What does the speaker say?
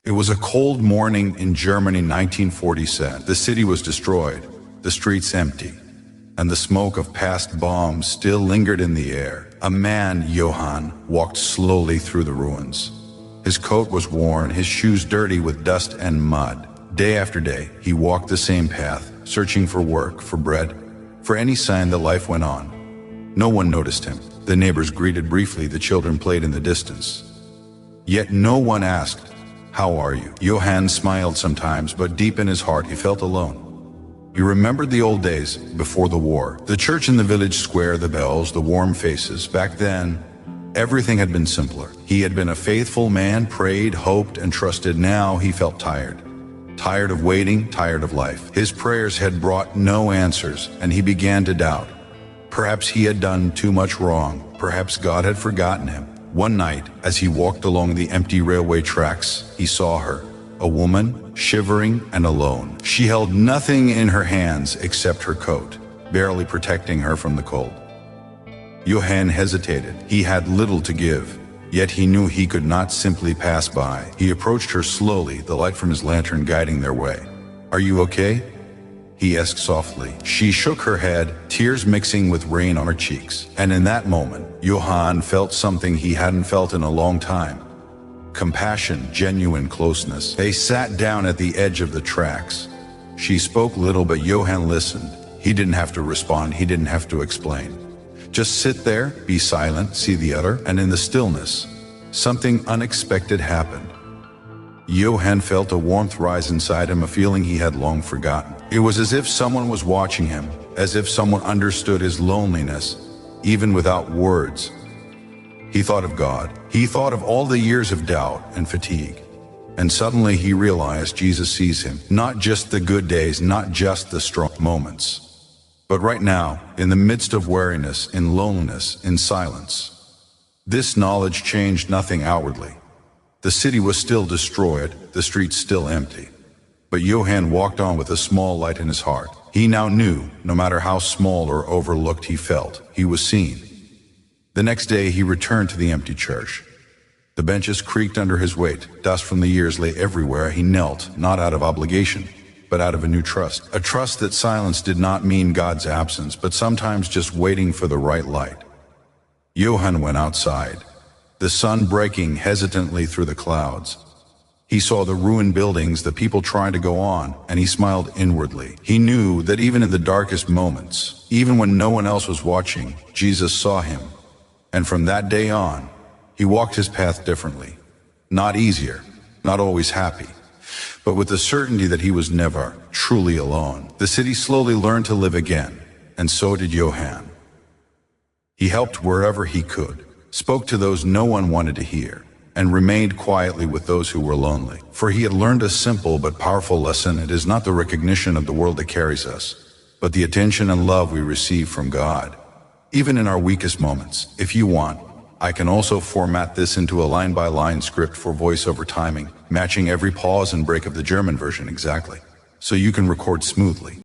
It was a cold morning in Germany, 1947. The city was destroyed, the streets empty, and the smoke of past bombs still lingered in the air. A man, Johann, walked slowly through the ruins. His coat was worn, his shoes dirty with dust and mud. Day after day, he walked the same path, searching for work, for bread, for any sign that life went on. No one noticed him. The neighbors greeted briefly, the children played in the distance. Yet no one asked, "How are you?" Johann smiled sometimes, but deep in his heart he felt alone. He remembered the old days, before the war. The church in the village square, the bells, the warm faces. Back then, everything had been simpler. He had been a faithful man, prayed, hoped, and trusted. Now he felt tired. Tired of waiting, tired of life. His prayers had brought no answers, and he began to doubt. Perhaps he had done too much wrong. Perhaps God had forgotten him. One night, as he walked along the empty railway tracks, he saw her, a woman, shivering and alone. She held nothing in her hands except her coat, barely protecting her from the cold. Johann hesitated. He had little to give, yet he knew he could not simply pass by. He approached her slowly, the light from his lantern guiding their way. "Are you okay?" he asked softly. She shook her head, tears mixing with rain on her cheeks. And in that moment, Johann felt something he hadn't felt in a long time. Compassion, genuine closeness. They sat down at the edge of the tracks. She spoke little, but Johann listened. He didn't have to respond, he didn't have to explain. Just sit there, be silent, see the other, and in the stillness, something unexpected happened. Johann felt a warmth rise inside him, a feeling he had long forgotten. It was as if someone was watching him, as if someone understood his loneliness, even without words. He thought of God. He thought of all the years of doubt and fatigue. And suddenly he realized Jesus sees him. Not just the good days, not just the strong moments, but right now, in the midst of weariness, in loneliness, in silence. This knowledge changed nothing outwardly. The city was still destroyed, the streets still empty. But Johann walked on with a small light in his heart. He now knew, no matter how small or overlooked he felt, he was seen. The next day he returned to the empty church. The benches creaked under his weight. Dust from the years lay everywhere. He knelt, not out of obligation, but out of a new trust. A trust that silence did not mean God's absence, but sometimes just waiting for the right light. Johann went outside, the sun breaking hesitantly through the clouds. He saw the ruined buildings, the people trying to go on, and he smiled inwardly. He knew that even in the darkest moments, even when no one else was watching, Jesus saw him. And from that day on, he walked his path differently. Not easier, not always happy, but with the certainty that he was never truly alone. The city slowly learned to live again, and so did Johann. He helped wherever he could, spoke to those no one wanted to hear, and remained quietly with those who were lonely. For he had learned a simple but powerful lesson. It is not the recognition of the world that carries us, but the attention and love we receive from God. Even in our weakest moments, if you want, I can also format this into a line-by-line script for voiceover timing, matching every pause and break of the German version exactly, so you can record smoothly.